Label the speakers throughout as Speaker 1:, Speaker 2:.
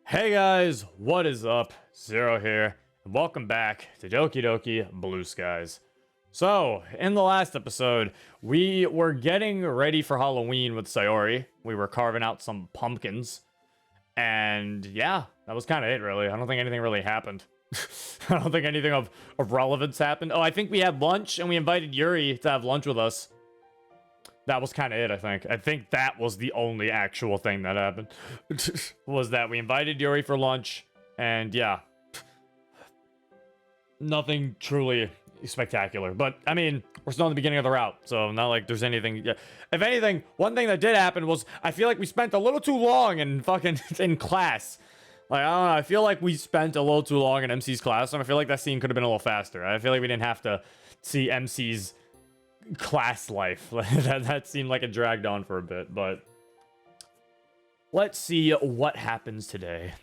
Speaker 1: Hey guys, what is up? Zero here, and welcome back to Doki Doki Blue Skies. So, in the last episode, we were getting ready for Halloween with Sayori. We were carving out some pumpkins, and yeah, that was kind of it, really. I don't think anything really happened. I don't think anything of relevance happened. Oh, I think we had lunch, and we invited Yuri to have lunch with us. That was kind of it, I think. I think that was the only actual thing that happened. Was that we invited Yuri for lunch, and yeah. Nothing truly spectacular. But, I mean, we're still in the beginning of the route, so not like there's anything... Yeah. If anything, one thing that did happen was I feel like we spent a little too long in fucking... in class. Like, I don't know, I feel like we spent a little too long in MC's class, and I feel like that scene could have been a little faster. I feel like we didn't have to see MC's class life. that seemed like it dragged on for a bit, but let's see what happens today.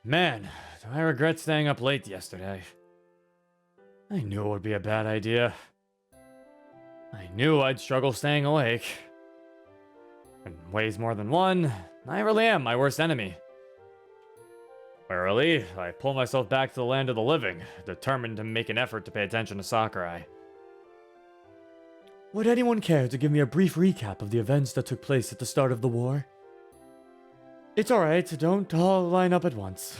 Speaker 1: Man, do I regret staying up late yesterday. I knew it would be a bad idea. I knew I'd struggle staying awake. In ways more than one, I really am my worst enemy. Warily, I pull myself back to the land of the living, determined to make an effort to pay attention to Sakurai. Would anyone care to give me a brief recap of the events that took place at the start of the war? It's alright, don't all line up at once.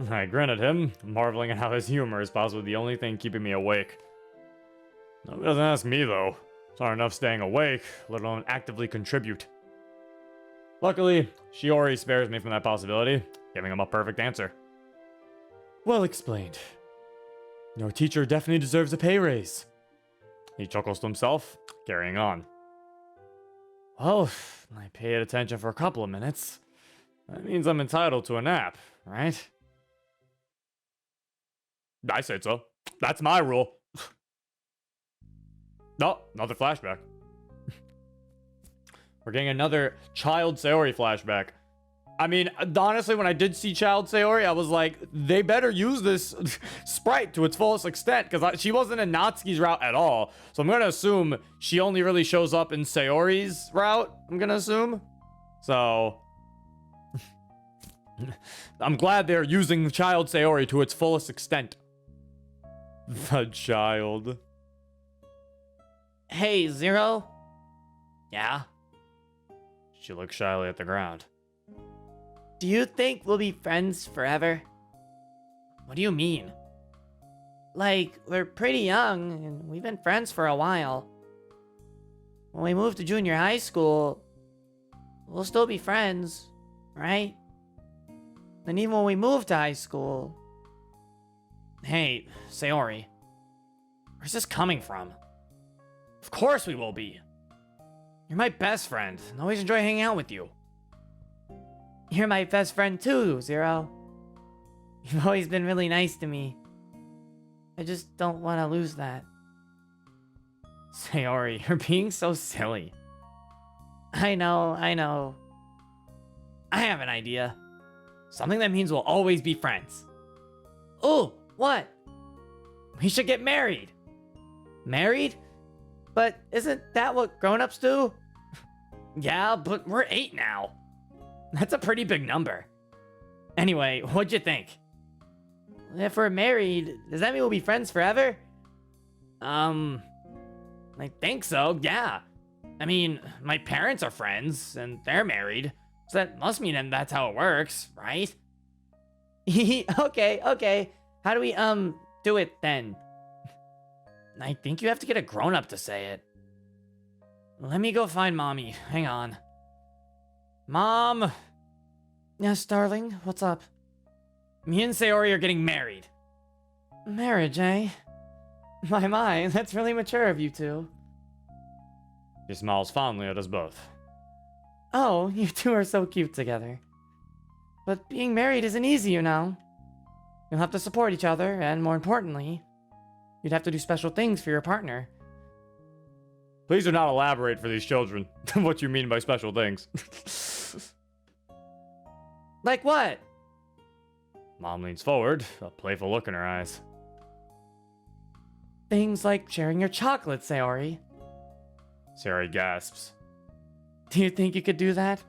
Speaker 1: I grin at him, marveling at how his humor is possibly the only thing keeping me awake. Nobody doesn't ask me, though. It's hard enough staying awake, let alone actively contribute. Luckily, Shiori spares me from that possibility, giving him a perfect answer. Well explained. Your teacher definitely deserves a pay raise. He chuckles to himself, carrying on. Well, I paid attention for a couple of minutes. That means I'm entitled to a nap, right? I said so. That's my rule. No, another flashback. We're getting another Child Sayori flashback. I mean, honestly, when I did see Child Sayori, I was like, they better use this sprite to its fullest extent, because she wasn't in Natsuki's route at all. So I'm going to assume she only really shows up in Sayori's route, I'm going to assume. So, I'm glad they're using Child Sayori to its fullest extent. The child.
Speaker 2: Hey, Zero?
Speaker 1: Yeah? She looks shyly at the ground.
Speaker 2: Do you think we'll be friends forever?
Speaker 1: What do you mean?
Speaker 2: Like, we're pretty young, and we've been friends for a while. When we move to junior high school, we'll still be friends, right? And even when we move to high school...
Speaker 1: Hey, Sayori. Where's this coming from? Of course we will be. You're my best friend, and I always enjoy hanging out with you.
Speaker 2: You're my best friend too, Zero. You've always been really nice to me. I just don't want to lose that.
Speaker 1: Sayori, you're being so silly.
Speaker 2: I know.
Speaker 1: I have an idea. Something that means we'll always be friends.
Speaker 2: Oh, what?
Speaker 1: We should get married.
Speaker 2: Married? But isn't that what grown-ups do?
Speaker 1: Yeah, but we're 8 now. That's a pretty big number. Anyway, what'd you think?
Speaker 2: If we're married, does that mean we'll be friends forever?
Speaker 1: I think so, yeah. I mean, my parents are friends, and they're married. So that must mean that that's how it works, right?
Speaker 2: Okay. How do we, do it then?
Speaker 1: I think you have to get a grown-up to say it. Let me go find Mommy. Hang on. Mom!
Speaker 2: Yes, darling, what's up?
Speaker 1: Me and Sayori are getting married.
Speaker 2: Marriage, eh? My, that's really mature of you two.
Speaker 1: She smiles fondly at us both.
Speaker 2: Oh, you two are so cute together. But being married isn't easy, you know. You'll have to support each other, and more importantly, you'd have to do special things for your partner.
Speaker 1: Please do not elaborate for these children what you mean by special things.
Speaker 2: Like what?
Speaker 1: Mom leans forward, a playful look in her eyes.
Speaker 2: Things like sharing your chocolate, Sayori.
Speaker 1: Sayori gasps.
Speaker 2: Do you think you could do that?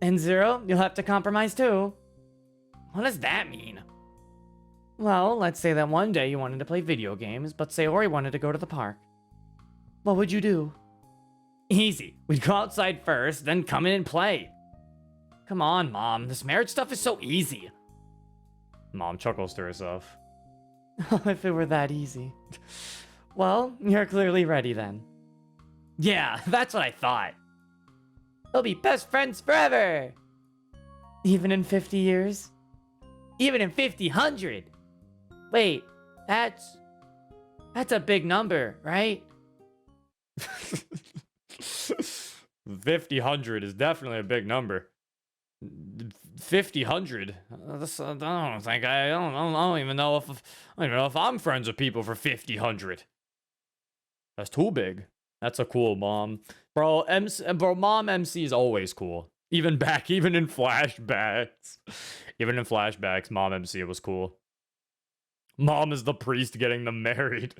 Speaker 2: And Zero, you'll have to compromise too. What does that mean? Well, let's say that one day you wanted to play video games, but Sayori wanted to go to the park. What would you do? Easy. We'd go outside first, then come in and play. Come on, Mom. This marriage stuff is so easy.
Speaker 1: Mom chuckles to herself.
Speaker 2: Oh, if it were that easy. Well, you're clearly ready then. Yeah, that's what I thought. They'll be best friends forever. Even in 50 years? Even in 100. Wait, that's a big number, right?
Speaker 1: 500 is definitely a big number. 500. I don't even know if I'm friends with people for 500. That's too big. That's a cool mom, bro. Mom MC is always cool. Even in flashbacks, Mom MC was cool. Mom is the priest getting them married.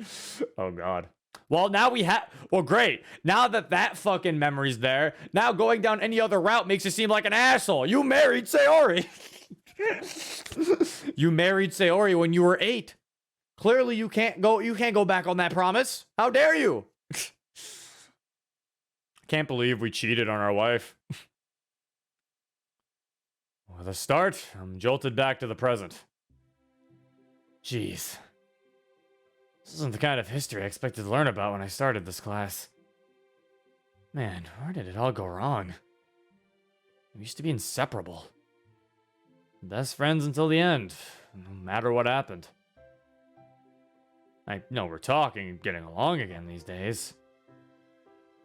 Speaker 1: Oh God. Well, now we have. Well, great. Now that fucking memory's there, now going down any other route makes you seem like an asshole. You married Sayori. You married Sayori when you were 8. Clearly, you can't go back on that promise. How dare you? Can't believe we cheated on our wife. With a start, I'm jolted back to the present. Jeez. This isn't the kind of history I expected to learn about when I started this class. Man, where did it all go wrong? We used to be inseparable. Best friends until the end, no matter what happened. I know we're talking and getting along again these days.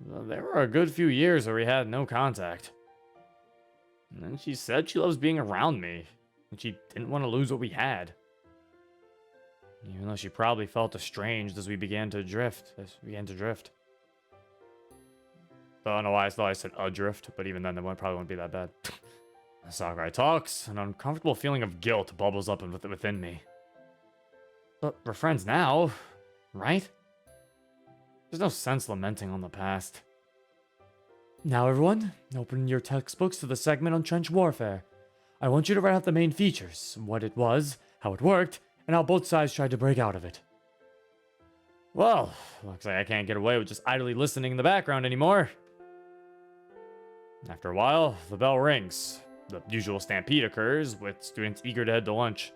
Speaker 1: Well, there were a good few years where we had no contact. And then she said she loves being around me, and she didn't want to lose what we had. Even though she probably felt estranged as we began to drift. I don't know why I thought I said adrift, but even then, probably wouldn't be that bad. Sakurai talks, an uncomfortable feeling of guilt bubbles up within me. But we're friends now, right? There's no sense lamenting on the past. Now everyone, open your textbooks to the segment on trench warfare. I want you to write out the main features, what it was, how it worked, and how both sides tried to break out of it. Well, looks like I can't get away with just idly listening in the background anymore. After a while, the bell rings. The usual stampede occurs, with students eager to head to lunch.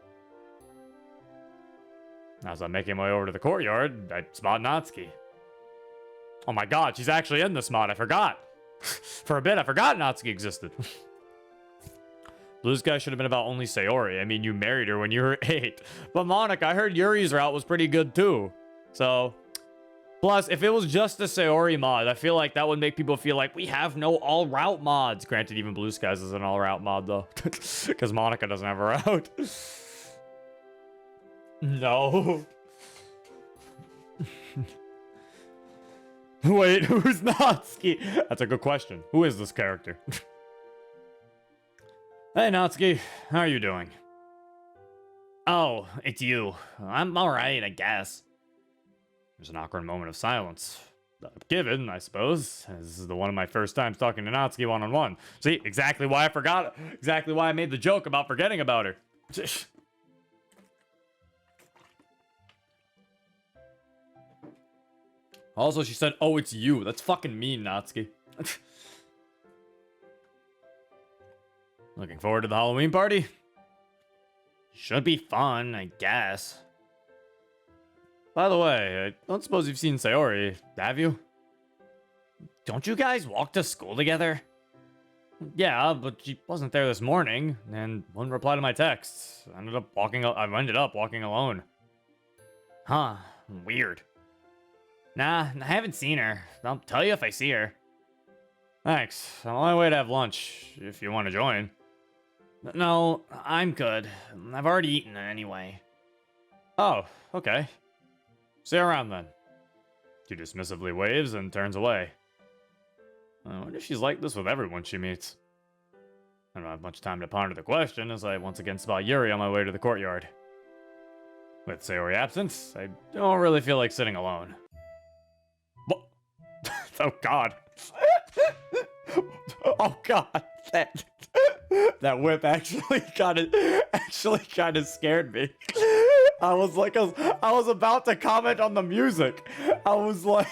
Speaker 1: As I'm making my way over to the courtyard, I spot Natsuki. Oh my god, she's actually in this mod, I forgot! For a bit, I forgot Natsuki existed. Blue Sky should have been about only Sayori. I mean, you married her when you were 8. But Monica, I heard Yuri's route was pretty good too. So, plus, if it was just a Sayori mod, I feel like that would make people feel like we have no all-route mods. Granted, even Blue Skies is an all-route mod though. Because Monica doesn't have a route. No. Wait, who's Natsuki? That's a good question. Who is this character? Hey, Natsuki. How are you doing? Oh, it's you. I'm alright, I guess. There's an awkward moment of silence. Given, I suppose. This is the one of my first times talking to Natsuki one-on-one. See, exactly why I forgot. Exactly why I made the joke about forgetting about her. Also, she said, oh, it's you. That's fucking mean, Natsuki. Looking forward to the Halloween party? Should be fun, I guess. By the way, I don't suppose you've seen Sayori, have you? Don't you guys walk to school together? Yeah, but she wasn't there this morning, and wouldn't reply to my texts. I ended up walking alone. Huh, weird. Nah, I haven't seen her. I'll tell you if I see her. Thanks. I'm on my way to have lunch, if you want to join. No, I'm good. I've already eaten anyway. Oh, okay. See you around then. She dismissively waves and turns away. I wonder if she's like this with everyone she meets. I don't have much time to ponder the question as I once again spot Yuri on my way to the courtyard. With Sayori absent, I don't really feel like sitting alone. What? Oh god. Oh god, that whip actually kind of scared me. I was about to comment on the music. I was like,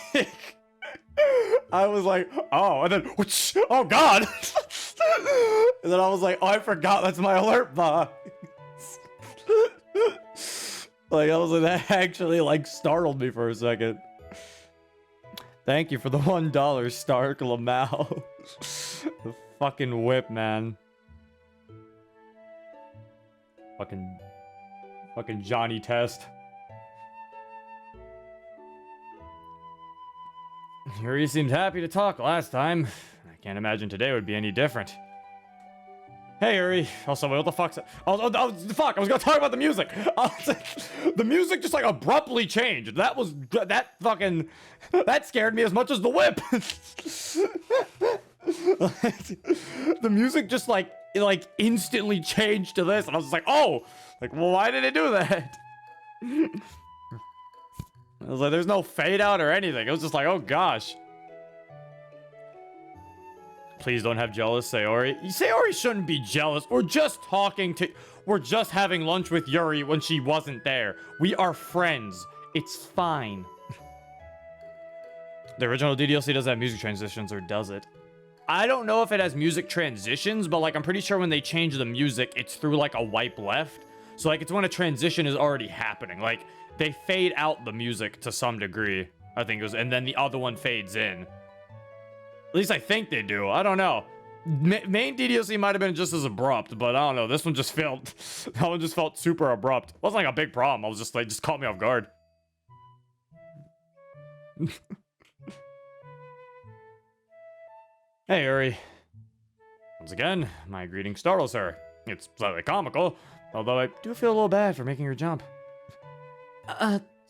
Speaker 1: oh, and then, whoosh, oh god. And then I was like, oh, I forgot that's my alert box. Like, I was like, that actually like startled me for a second. Thank you for the $1, Stark Lamau. The fucking whip, man. Fucking Johnny Test. Yuri seemed happy to talk last time. I can't imagine today would be any different. Hey, Yuri. Also, wait, what the fuck's... fuck, I was gonna talk about the music. The music just, like, abruptly changed. That scared me as much as the whip. The music just, like instantly changed to this. And I was just like, oh! Like, well, why did it do that? I was like, there's no fade out or anything. It was just like, oh, gosh. Please don't have jealous Sayori. Sayori shouldn't be jealous. We're just having lunch with Yuri when she wasn't there. We are friends. It's fine. The original DDLC does have music transitions, or does it? I don't know if it has music transitions, but like I'm pretty sure when they change the music, it's through like a wipe left. So like it's when a transition is already happening. Like they fade out the music to some degree, I think it was, and then the other one fades in. At least I think they do. I don't know. Main DDLC might have been just as abrupt, but I don't know. This one just felt... That one just felt super abrupt. It wasn't like a big problem. I was just like, just caught me off guard. Hey, Yuri. Once again, my greeting startles her. It's slightly comical, although I do feel a little bad for making her jump.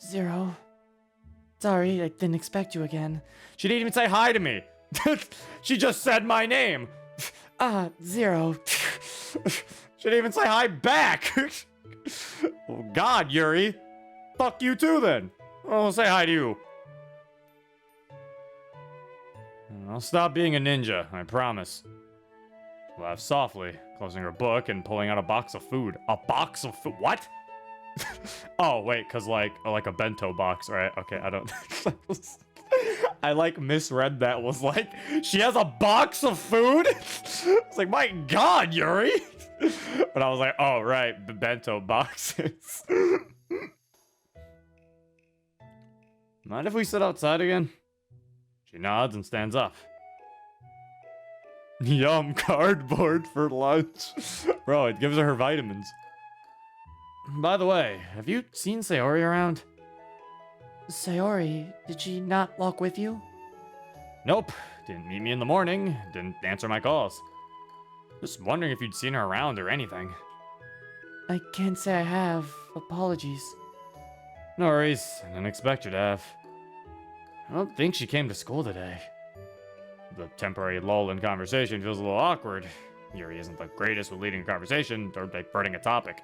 Speaker 2: Zero. Sorry, I didn't expect you again.
Speaker 1: She didn't even say hi to me. She just said my name.
Speaker 2: Zero.
Speaker 1: She didn't even say hi back. Oh god, Yuri. Fuck you too then. I'll say hi to you. I'll stop being a ninja, I promise. Laughed softly, closing her book and pulling out a box of food. A box of food? What? Oh, wait, because like a bento box, right? Okay, I don't... I like misread that, was like, she has a box of food? It's like, my god, Yuri! But I was like, oh, right, the bento boxes. Mind if we sit outside again? She nods and stands up. Yum, cardboard for lunch. Bro, it gives her vitamins. By the way, have you seen Sayori around?
Speaker 2: Sayori, did she not walk with you?
Speaker 1: Nope. Didn't meet me in the morning. Didn't answer my calls. Just wondering if you'd seen her around or anything.
Speaker 2: I can't say I have. Apologies.
Speaker 1: No worries. I didn't expect you to have. I don't think she came to school today. The temporary lull in conversation feels a little awkward. Yuri isn't the greatest with leading a conversation or diverting a topic.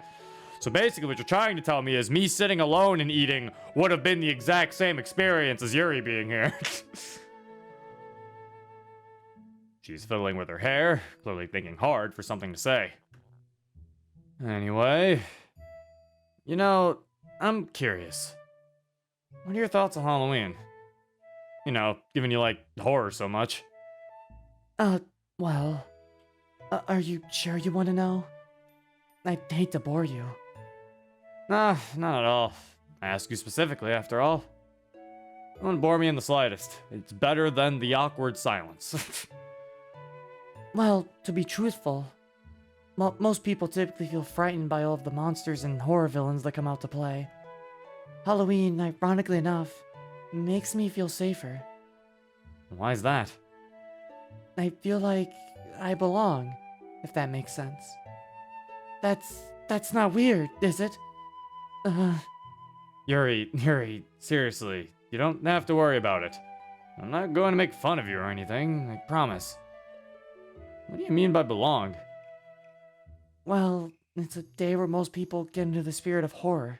Speaker 1: So basically what you're trying to tell me is me sitting alone and eating would have been the exact same experience as Yuri being here. She's fiddling with her hair, clearly thinking hard for something to say. Anyway, you know, I'm curious. What are your thoughts on Halloween? You know, given you like horror so much.
Speaker 2: Well, are you sure you want to know? I'd hate to bore you.
Speaker 1: Nah, not at all. I ask you specifically, after all. Don't bore me in the slightest. It's better than the awkward silence.
Speaker 2: Well, to be truthful, most people typically feel frightened by all of the monsters and horror villains that come out to play. Halloween, ironically enough, makes me feel safer.
Speaker 1: Why is that?
Speaker 2: I feel like I belong, if that makes sense. That's not weird, is it?
Speaker 1: Yuri, seriously, you don't have to worry about it. I'm not going to make fun of you or anything, I promise. What do you mean by belong?
Speaker 2: Well, it's a day where most people get into the spirit of horror.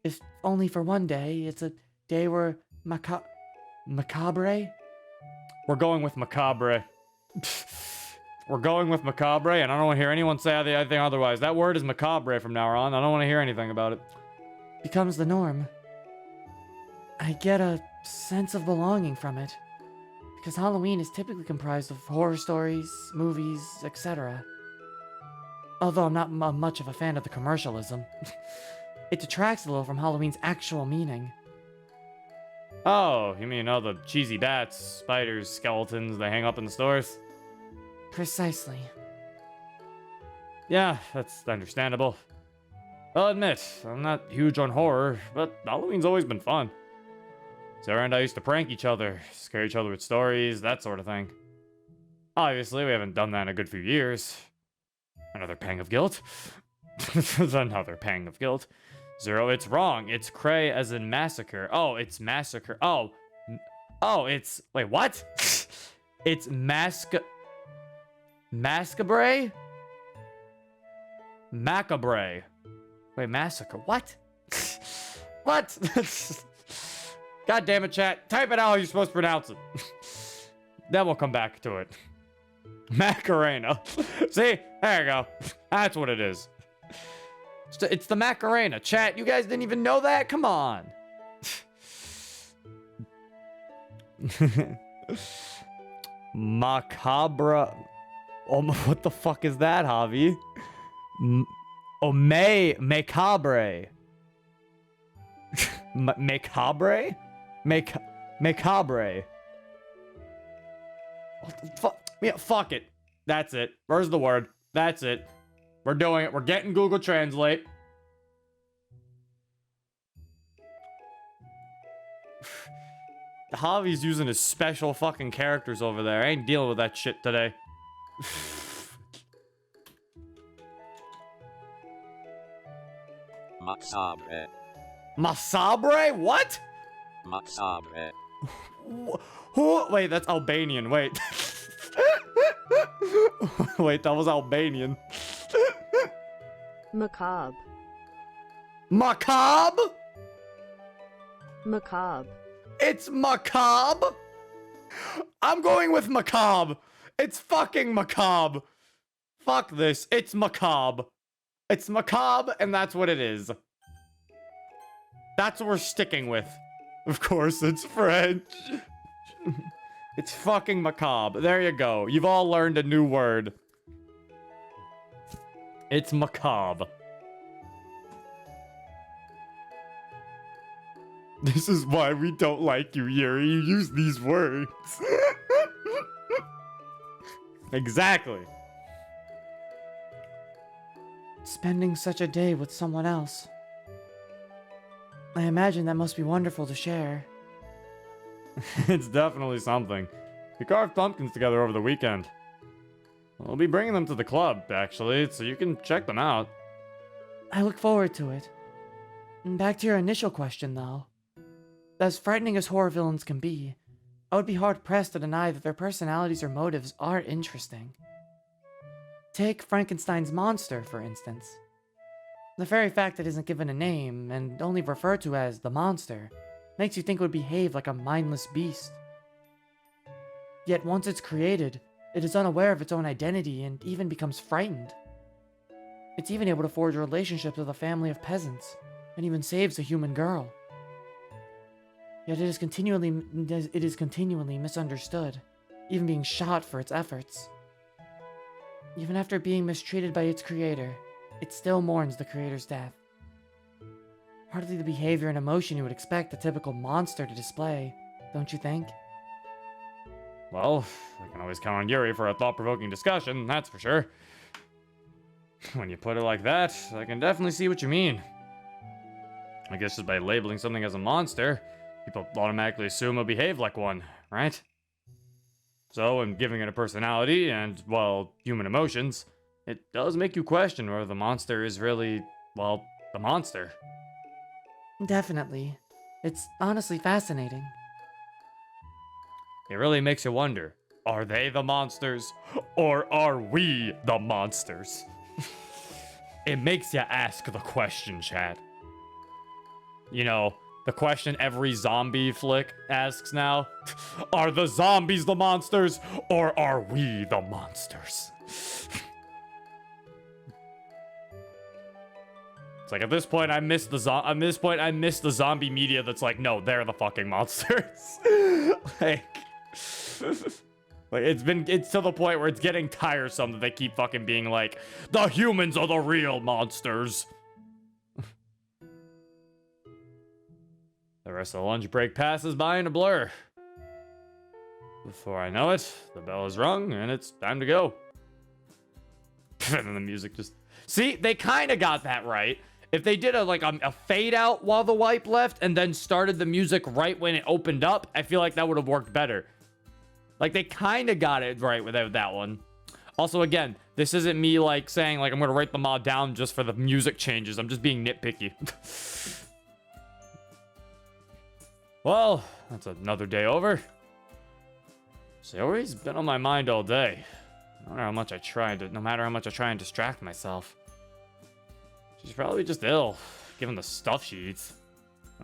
Speaker 2: If only for one day, it's a day where macabre?
Speaker 1: We're going with macabre. We're going with macabre, and I don't want to hear anyone say anything otherwise. That word is macabre from now on. I don't want to hear anything about it.
Speaker 2: Becomes the norm. I get a sense of belonging from it, because Halloween is typically comprised of horror stories, movies, etc. Although I'm not much of a fan of the commercialism. It detracts a little from Halloween's actual meaning.
Speaker 1: Oh, you mean all the cheesy bats, spiders, skeletons they hang up in the stores?
Speaker 2: Precisely.
Speaker 1: Yeah, that's understandable. I'll admit, I'm not huge on horror, but Halloween's always been fun. Sarah and I used to prank each other, scare each other with stories, that sort of thing. Obviously, we haven't done that in a good few years. Another pang of guilt. Another pang of guilt. Zero, it's wrong. It's cray as in massacre. Oh, it's massacre. Oh. Oh, it's... Wait, what? It's Mascabre? Macabre. Wait, massacre. What? What? God damn it, chat. Type it out how you're supposed to pronounce it. Then we'll come back to it. Macarena. See? There you go. That's what it is. It's the Macarena. Chat, you guys didn't even know that? Come on. Macabre. Oh, what the fuck is that, Javi? Macabre. Macabre? Macabre. What the fuck? Yeah, fuck it. That's it. Where's the word? That's it. We're doing it. We're getting Google Translate. Javi's using his special fucking characters over there. I ain't dealing with that shit today.
Speaker 3: Macabre.
Speaker 1: Masabre? What?
Speaker 3: Macabre.
Speaker 1: Who? Wait, that's Albanian. Wait. Wait, that was Albanian.
Speaker 4: Macabre.
Speaker 1: Macabre?
Speaker 4: Macabre.
Speaker 1: It's macabre? I'm going with macabre. It's fucking macabre. Fuck this. It's macabre. It's macabre, and that's what it is. That's what we're sticking with. Of course, it's French. It's fucking macabre. There you go. You've all learned a new word. It's macabre. This is why we don't like you, Yuri. You use these words. Exactly.
Speaker 2: Spending such a day with someone else. I imagine that must be wonderful to share.
Speaker 1: It's definitely something. We carved pumpkins together over the weekend. We'll be bringing them to the club, actually, so you can check them out.
Speaker 2: I look forward to it. Back to your initial question, though. As frightening as horror villains can be, I would be hard-pressed to deny that their personalities or motives are interesting. Take Frankenstein's monster, for instance. The very fact that it isn't given a name, and only referred to as the monster, makes you think it would behave like a mindless beast. Yet once it's created, it is unaware of its own identity and even becomes frightened. It's even able to forge relationships with a family of peasants, and even saves a human girl. Yet it is continually misunderstood, even being shot for its efforts. Even after being mistreated by its creator, it still mourns the creator's death. Hardly the behavior and emotion you would expect a typical monster to display, don't you think?
Speaker 1: Well, I can always count on Yuri for a thought-provoking discussion, that's for sure. When you put it like that, I can definitely see what you mean. I guess just by labeling something as a monster, people automatically assume it'll behave like one, right? So, in giving it a personality and, well, human emotions, it does make you question whether the monster is really, well, the monster.
Speaker 2: Definitely. It's honestly fascinating.
Speaker 1: It really makes you wonder, are they the monsters, or are we the monsters? It makes you ask the question, chat. You know, The question every zombie flick asks now. Are the zombies the monsters, or are we the monsters? It's like, at this point, I miss the zombie media that's like, no, they're the fucking monsters. like, it's to the point where it's getting tiresome that they keep fucking being like, the humans are the real monsters. The rest of the lunch break passes by in a blur. Before I know it, the bell is rung and it's time to go. And then the music just... See, they kind of got that right. If they did a fade out while the wipe left and then started the music right when it opened up, I feel like that would have worked better. Like, they kind of got it right without that one. Also, again, this isn't me, like, saying, like, I'm going to write the mod down just for the music changes. I'm just being nitpicky. Well, that's another day over. Sayori's been on my mind all day. No matter how much I try and distract myself. She's probably just ill, given the stuff she eats.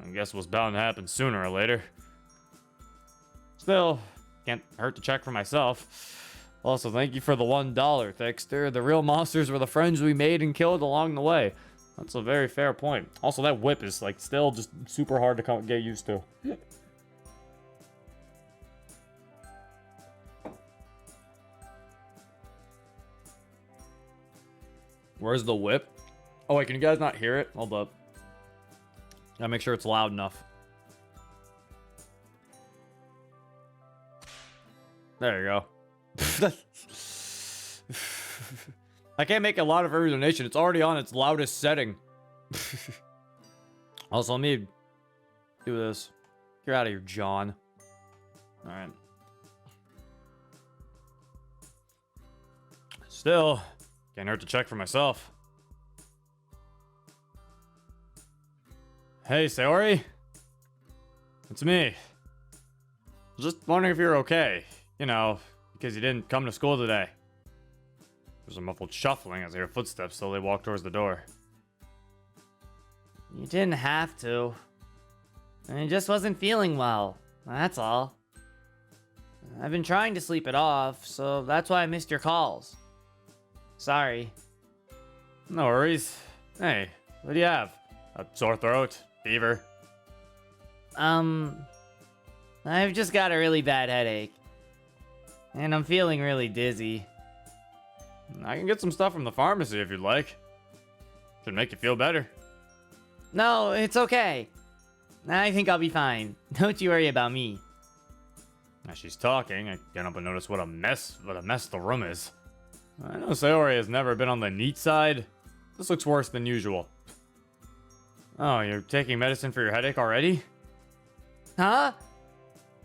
Speaker 1: I guess it was bound to happen sooner or later. Still, can't hurt to check for myself. Also, thank you for the $1, Thickster. The real monsters were the friends we made and killed along the way. That's a very fair point. Also, that whip is, like, still just super hard to get used to. Where's the whip? Oh, wait, can you guys not hear it? Hold up. Gotta make sure it's loud enough. There you go. I can't make a lot of every donation. It's already on its loudest setting. Also, let me do this. Get out of here, John. Alright. Still, can't hurt to check for myself. Hey, Sayori. It's me. Just wondering if you're okay. You know, because you didn't come to school today. There's a muffled shuffling as I hear footsteps slowly walk towards the door.
Speaker 2: You didn't have to. I just wasn't feeling well. That's all. I've been trying to sleep it off, so that's why I missed your calls. Sorry.
Speaker 1: No worries. Hey, what do you have? A sore throat? Fever?
Speaker 2: I've just got a really bad headache. And I'm feeling really dizzy.
Speaker 1: I can get some stuff from the pharmacy if you'd like. Should make you feel better.
Speaker 2: No, it's okay. I think I'll be fine. Don't you worry about me.
Speaker 1: As she's talking, I can't help but notice what a mess the room is. I know Sayori has never been on the neat side. This looks worse than usual. Oh, you're taking medicine for your headache already?
Speaker 2: Huh?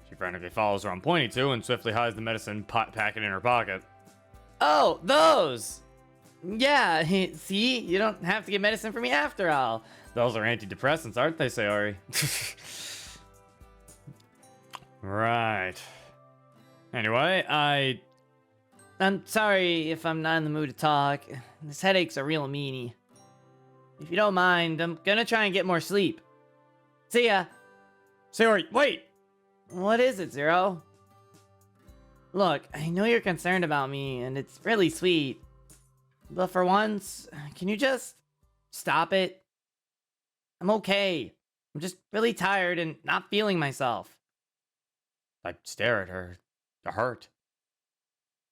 Speaker 1: She frantically follows where I'm pointing to and swiftly hides the medicine packet in her pocket.
Speaker 2: Oh, those! Yeah, see? You don't have to get medicine for me after all.
Speaker 1: Those are antidepressants, aren't they, Sayori? Right. Anyway,
Speaker 2: I'm sorry if I'm not in the mood to talk. This headache's a real meanie. If you don't mind, I'm gonna try and get more sleep. See ya!
Speaker 1: Sayori, wait!
Speaker 2: What is it, Zero? Look, I know you're concerned about me, and it's really sweet. But for once, can you just stop it? I'm okay. I'm just really tired and not feeling myself.
Speaker 1: I stare at her, hurt.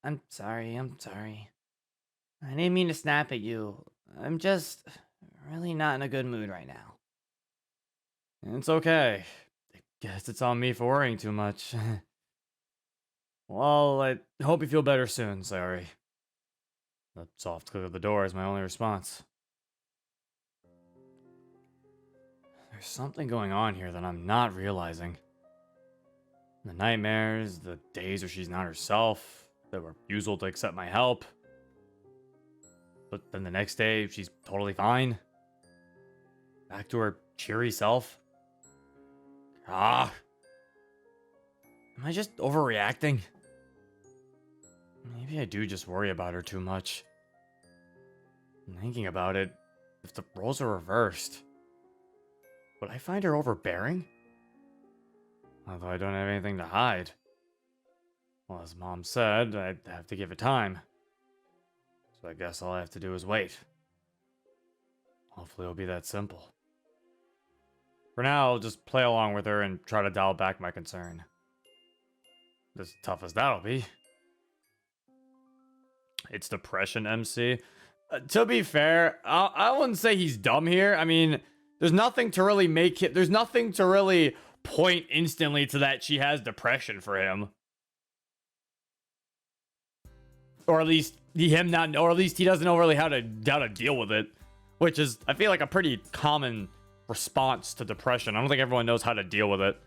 Speaker 2: I'm sorry. I didn't mean to snap at you. I'm just really not in a good mood right now.
Speaker 1: It's okay. I guess it's on me for worrying too much. Well, I hope you feel better soon, Sayori. The soft click of the door is my only response. There's something going on here that I'm not realizing. The nightmares, the days where she's not herself, the refusal to accept my help. But then the next day, she's totally fine. Back to her cheery self. Am I just overreacting? Maybe I do just worry about her too much. Thinking about it, if the roles are reversed, Would I find her overbearing? Although I don't have anything to hide. Well, as Mom said, I'd have to give it time. So I guess all I have to do is wait. Hopefully it'll be that simple. For now, I'll just play along with her and try to dial back my concern. As tough as that'll be. It's depression, MC. To be fair, I wouldn't say he's dumb here. I mean, there's nothing to really make it. There's nothing to really point instantly to that she has depression for him. Or at least he doesn't know really how to deal with it. Which is, I feel like, a pretty common response to depression. I don't think everyone knows how to deal with it.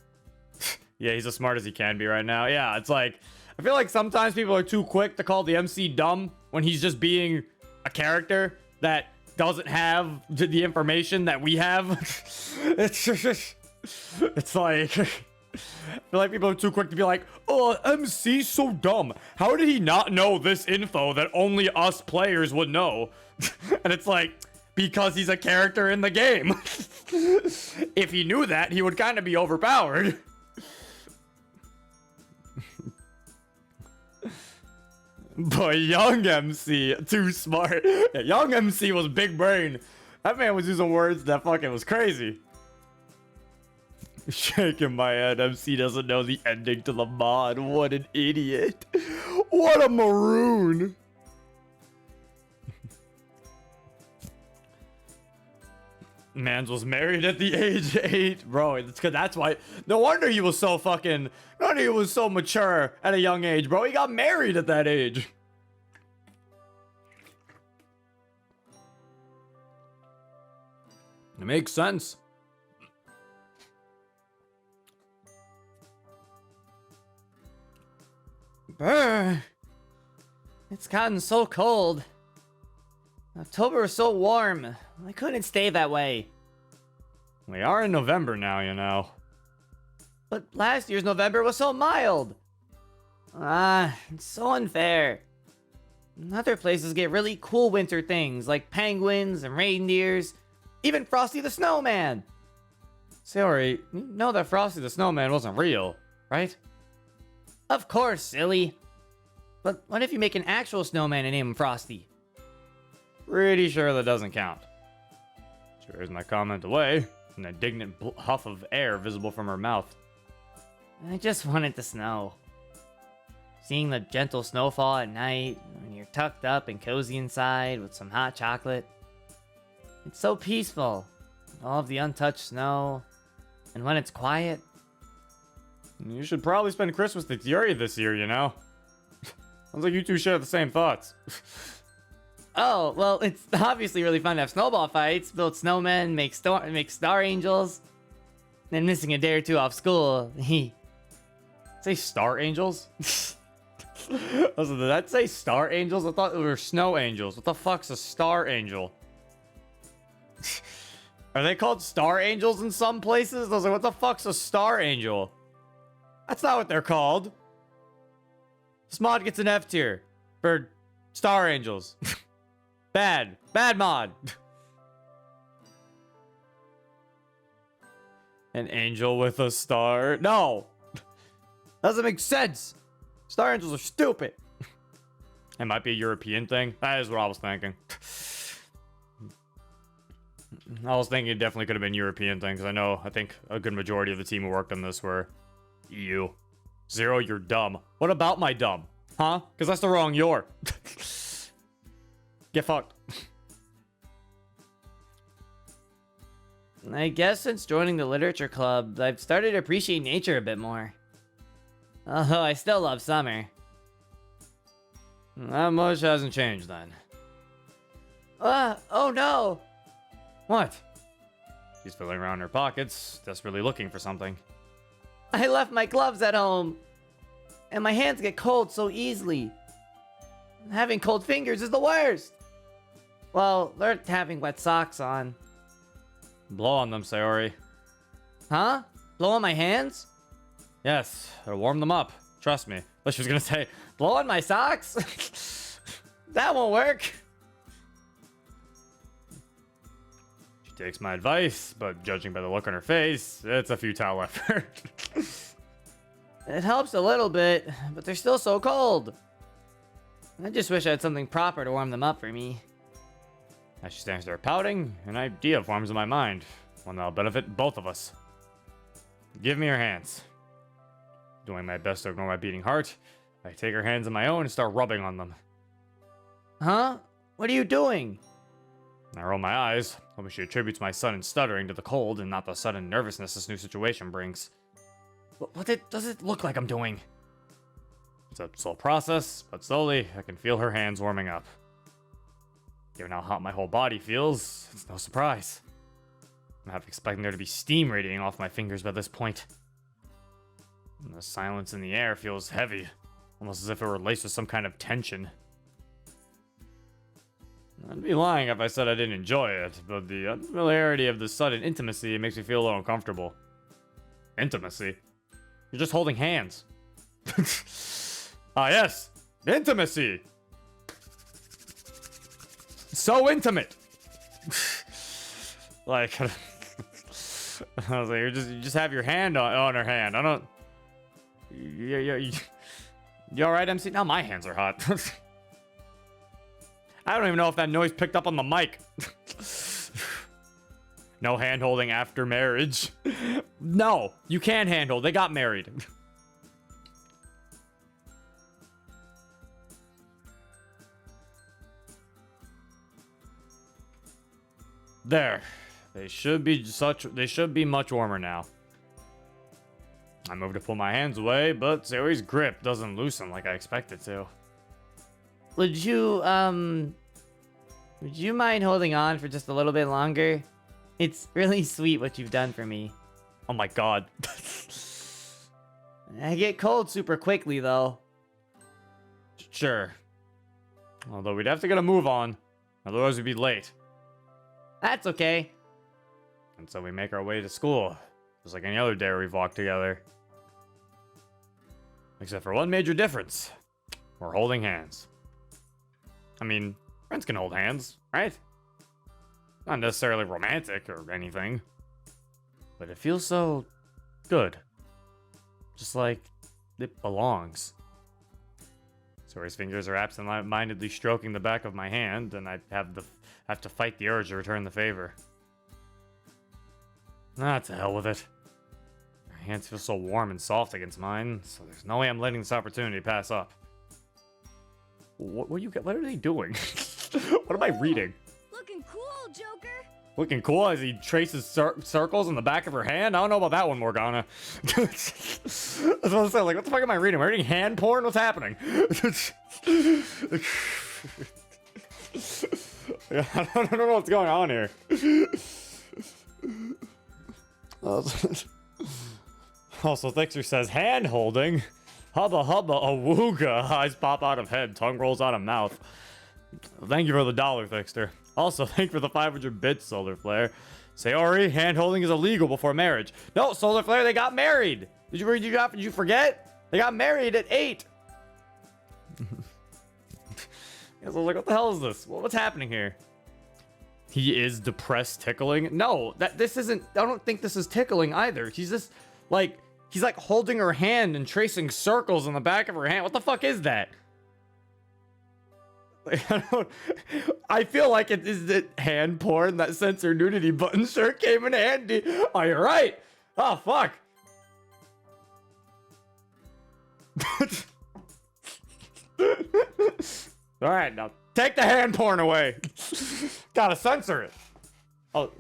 Speaker 1: Yeah, he's as smart as he can be right now. Yeah, it's like, I feel like sometimes people are too quick to call the MC dumb when he's just being a character that doesn't have the information that we have. It's like, I feel like people are too quick to be like, oh, MC's so dumb. How did he not know this info that only us players would know? And it's like, because he's a character in the game. If he knew that, he would kind of be overpowered. But young MC, too smart. Yeah, young MC was big brain. That man was using words that fucking was crazy. Shaking my head, MC doesn't know the ending to the mod. What an idiot. What a maroon. Mans was married at the age 8. Bro, that's why. No wonder he was so fucking. No wonder he was so mature at a young age, bro. He got married at that age. It makes sense.
Speaker 2: Brr. It's gotten so cold. October was so warm. I couldn't stay that way.
Speaker 1: We are in November now, you know.
Speaker 2: But last year's November was so mild. It's so unfair. Other places get really cool winter things like penguins and reindeers, even Frosty the Snowman.
Speaker 1: Sayori, you know that Frosty the Snowman wasn't real, right?
Speaker 2: Of course, silly. But what if you make an actual snowman and name him Frosty?
Speaker 1: Pretty sure that doesn't count. Sure is my comment away, an indignant huff of air visible from her mouth.
Speaker 2: I just want it to snow. Seeing the gentle snowfall at night, when you're tucked up and cozy inside with some hot chocolate. It's so peaceful. All of the untouched snow. And when it's quiet.
Speaker 1: You should probably spend Christmas with Sayori this year, you know? Sounds like you two share the same thoughts.
Speaker 2: Oh, well, it's obviously really fun to have snowball fights, build snowmen, make star angels. Then missing a day or two off school.
Speaker 1: Say star angels? Did that say star angels? I thought they were snow angels. What the fuck's a star angel? Are they called star angels in some places? I was like, what the fuck's a star angel? That's not what they're called. This mod gets an F tier for star angels. Bad mod. An angel with a star? No. Doesn't make sense. Star angels are stupid. It might be a European thing. That is what I was thinking. I was thinking it definitely could have been European thing, because I think a good majority of the team who worked on this were EU. Zero, you're dumb. What about my dumb? Huh? Because that's the wrong you're. Get fucked.
Speaker 2: I guess since joining the literature club, I've started to appreciate nature a bit more. Although I still love summer.
Speaker 1: Not much hasn't changed then.
Speaker 2: Oh no!
Speaker 1: What? She's feeling around her pockets, desperately looking for something.
Speaker 2: I left my gloves at home. And my hands get cold so easily. Having cold fingers is the worst. Well, they're having wet socks on.
Speaker 1: Blow on them, Sayori.
Speaker 2: Huh? Blow on my hands?
Speaker 1: Yes, it'll warm them up. Trust me. But she was gonna say,
Speaker 2: blow on my socks? That won't work.
Speaker 1: She She takes my advice, but judging by the look on her face, it's a futile effort.
Speaker 2: It helps a little bit, but they're still so cold. I just wish I had something proper to warm them up for me.
Speaker 1: As she stands there pouting, an idea forms in my mind, one that'll benefit both of us. Give me your hands. Doing my best to ignore my beating heart, I take her hands in my own and start rubbing on them.
Speaker 2: Huh? What are you doing?
Speaker 1: I roll my eyes, hoping she attributes my sudden stuttering to the cold and not the sudden nervousness this new situation brings. What does it look like I'm doing? It's a slow process, but slowly I can feel her hands warming up. Given how hot my whole body feels, it's no surprise. I'm half expecting there to be steam radiating off my fingers by this point. And the silence in the air feels heavy, almost as if it were laced with some kind of tension. I'd be lying if I said I didn't enjoy it, but the unfamiliarity of the sudden intimacy makes me feel a little uncomfortable. Intimacy? You're just holding hands. Ah, yes! Intimacy! So intimate! Like, I was like, you just have your hand on her hand. I don't. You alright, MC? Now my hands are hot. I don't even know if that noise picked up on the mic. No hand holding after marriage. No, you can't handhold. They got married. There. They should be much warmer now. I move to pull my hands away, but Sayori's grip doesn't loosen like I expect it to.
Speaker 2: Would you mind holding on for just a little bit longer? It's really sweet what you've done for me.
Speaker 1: Oh my god.
Speaker 2: I get cold super quickly, though.
Speaker 1: Sure. Although we'd have to get a move on, otherwise we'd be late.
Speaker 2: That's okay.
Speaker 1: And so we make our way to school, just like any other day we've walked together. Except for one major difference. We're holding hands. I mean, friends can hold hands, right? Not necessarily romantic or anything. But it feels so good. Just like it belongs. Sayori's fingers are absent-mindedly stroking the back of my hand, and I have to fight the urge to return the favor. Ah, to hell with it. Her hands feel so warm and soft against mine, so there's no way I'm letting this opportunity pass up. What are they doing? What am I reading?
Speaker 4: Looking cool, Joker.
Speaker 1: Looking cool as he traces circles in the back of her hand? I don't know about that one, Morgana. That's what I said. Like, what the fuck am I reading? Am I reading hand porn? What's happening? I don't know what's going on here. Also, Thixer says, hand holding. Hubba hubba, awooga. Eyes pop out of head, tongue rolls out of mouth. Thank you for the $1, Thixter. Also, thank you for the 500 bits, Solar Flare. Sayori, hand holding is illegal before marriage. No, Solar Flare, they got married. Did you forget? They got married at 8. I was like, what the hell is this? What's happening here? He is depressed tickling? No, this isn't. I don't think this is tickling either. He's just like, he's like holding her hand and tracing circles on the back of her hand. What the fuck is that? Like, I feel like it is the hand porn. That censor nudity button sure came in handy. Oh, you're right. Oh, fuck. All right, now take the hand porn away. Gotta censor it. Oh.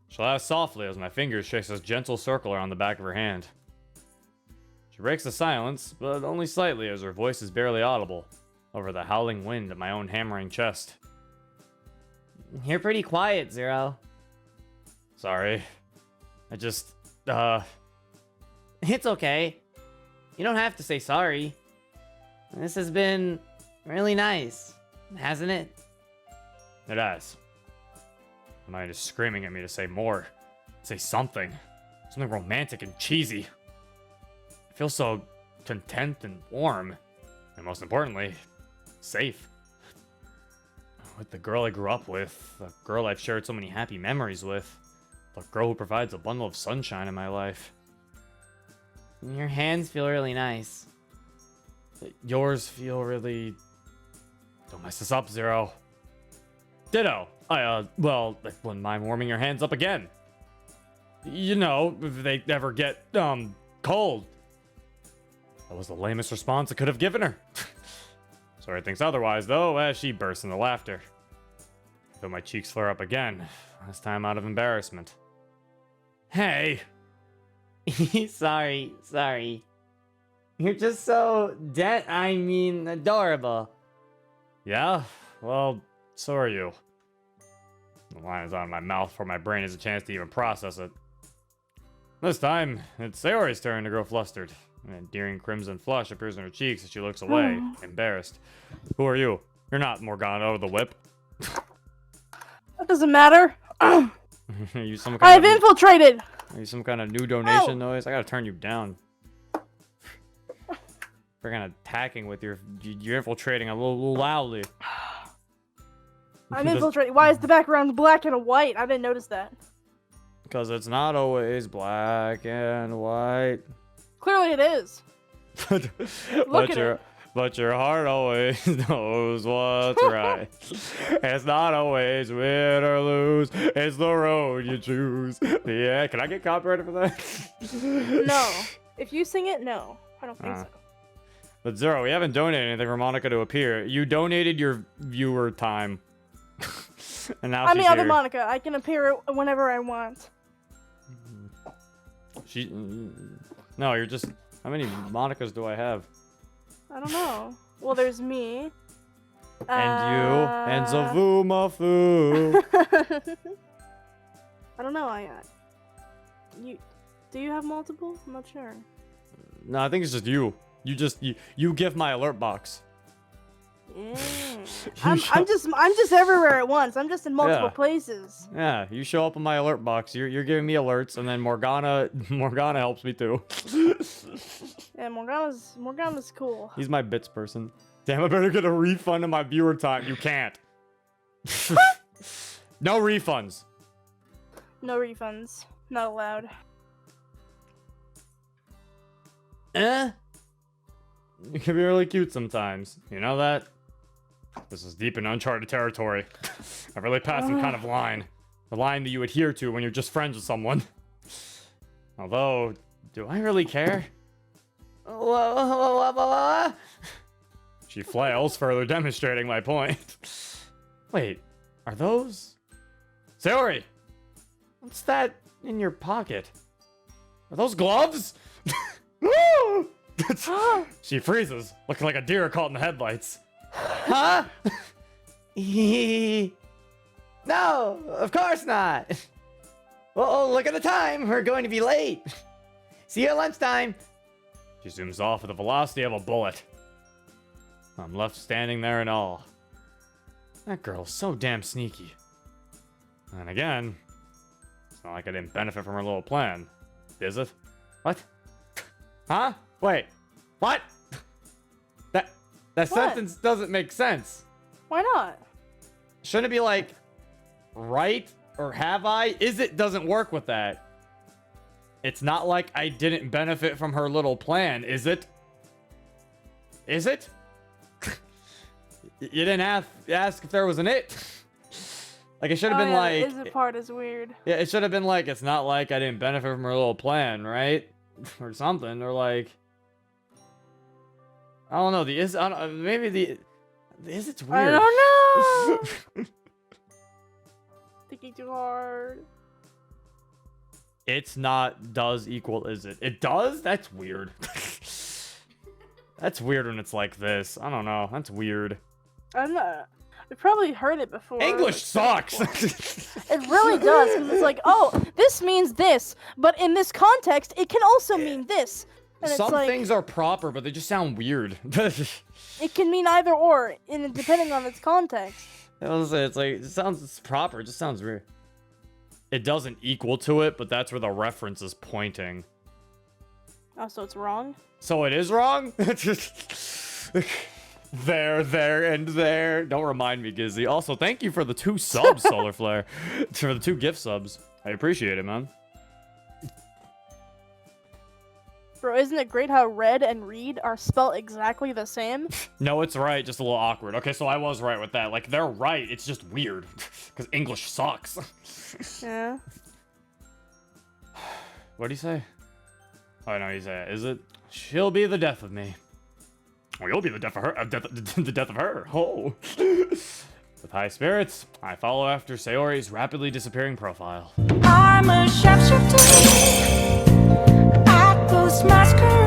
Speaker 1: She laughs softly as my fingers trace a gentle circle around the back of her hand. She breaks the silence, but only slightly as her voice is barely audible over the howling wind at my own hammering chest.
Speaker 2: You're pretty quiet, Zero.
Speaker 1: Sorry. I just,
Speaker 2: It's okay. You don't have to say sorry. This has been really nice, hasn't it?
Speaker 1: It has. My mind is screaming at me to say more. Say something. Something romantic and cheesy. I feel so content and warm. And most importantly, safe. With the girl I grew up with, the girl I've shared so many happy memories with, the girl who provides a bundle of sunshine in my life.
Speaker 2: Your hands feel really nice.
Speaker 1: Yours feel really... Don't mess this up, Zero. Ditto. Well, I wouldn't mind warming your hands up again. You know, if they ever get, cold. That was the lamest response I could have given her. Sayori thinks otherwise, though, as she bursts into laughter. I feel my cheeks flare up again, this time out of embarrassment. Hey!
Speaker 2: Sorry. You're just so adorable.
Speaker 1: Yeah? Well, so are you. The line is out of my mouth before my brain has a chance to even process it. This time, it's Sayori's turn to grow flustered. An endearing crimson flush appears in her cheeks as she looks away, embarrassed. Who are you? You're not Morgana the Whip.
Speaker 5: That doesn't matter.
Speaker 1: Are you some kind
Speaker 5: I've
Speaker 1: of,
Speaker 5: infiltrated.
Speaker 1: Are you some kind of new donation noise? I gotta turn you down. Freaking attacking with you're infiltrating a little loudly.
Speaker 5: I'm infiltrating. Why is the background black and white? I didn't notice that.
Speaker 1: Because it's not always black and white.
Speaker 5: Clearly it is.
Speaker 1: But
Speaker 5: Look at it.
Speaker 1: But your heart always knows what's right. It's not always win or lose. It's the road you choose. Yeah, can I get copyrighted for that?
Speaker 5: No. If you sing it, no. I don't think so.
Speaker 1: But Zero, we haven't donated anything for Monica to appear. You donated your viewer time. And now
Speaker 5: I'm
Speaker 1: she's
Speaker 5: the other
Speaker 1: here.
Speaker 5: Monica. I can appear whenever I want.
Speaker 1: No, you're just... How many Monicas do I have?
Speaker 5: I don't know. Well, there's me.
Speaker 1: And you. And Zavumafu.
Speaker 5: I don't know. Do you have multiple? I'm not sure.
Speaker 1: No, I think it's just you. You give my alert box.
Speaker 5: Yeah. I'm just everywhere at once. I'm just in multiple places.
Speaker 1: Yeah, you show up on my alert box. You're giving me alerts, and then Morgana helps me too.
Speaker 5: Yeah, Morgana's cool.
Speaker 1: He's my bits person. Damn, I better get a refund of my viewer time. You can't. No refunds.
Speaker 5: No refunds. Not allowed.
Speaker 1: You can be really cute sometimes. You know that? This is deep in uncharted territory. I've really passed some kind of line. The line that you adhere to when you're just friends with someone. Although, do I really care? She flails, further demonstrating my point. Wait, are those... Sayori! What's that in your pocket? Are those gloves? She freezes, looking like a deer caught in the headlights.
Speaker 2: Huh? No, of course not. Oh, look at the time. We're going to be late. See you at lunchtime.
Speaker 1: She zooms off with the velocity of a bullet. I'm left standing there in awe. That girl's so damn sneaky. And again, it's not like I didn't benefit from her little plan, is it? What? Huh? Wait, what? That sentence doesn't make sense.
Speaker 5: Why not?
Speaker 1: Shouldn't it be like, right? Or have I? Is it doesn't work with that. It's not like I didn't benefit from her little plan, is it? Is it? You didn't ask if there was an it. Like, it should have been like...
Speaker 5: The is it part is weird.
Speaker 1: Yeah, it should have been like, it's not like I didn't benefit from her little plan, right? Or something, or like... I don't know, maybe the is it's weird.
Speaker 5: I don't know. Thinking too hard.
Speaker 1: It's not does equal is it? It does? That's weird. That's weird when it's like this. I don't know. That's weird.
Speaker 5: I'm not. I probably heard it before.
Speaker 1: English sucks.
Speaker 5: It really does, because it's like, oh, this means this, but in this context, it can also mean this. And
Speaker 1: Some
Speaker 5: it's like,
Speaker 1: things are proper, but they just sound weird.
Speaker 5: it can mean either or, depending on its context.
Speaker 1: I was gonna say, it's like, it's proper, it just sounds weird. It doesn't equal to it, but that's where the reference is pointing.
Speaker 5: Oh, so it's wrong?
Speaker 1: So it is wrong? There, and there. Don't remind me, Gizzy. Also, thank you for the 2 subs, Solar Flare. For the 2 gift subs. I appreciate it, man.
Speaker 5: Bro, isn't it great how red and read are spelled exactly the same?
Speaker 1: No, it's right, just a little awkward. Okay, so I was right with that. Like, they're right, it's just weird. Because English sucks.
Speaker 5: Yeah.
Speaker 1: What'd he say? Oh, no, he said, is it? She'll be the death of me. Well, you'll be the death of her. The death of her. Oh. With high spirits, I follow after Sayori's rapidly disappearing profile.
Speaker 6: I'm a sharpshooter. I post masquerade.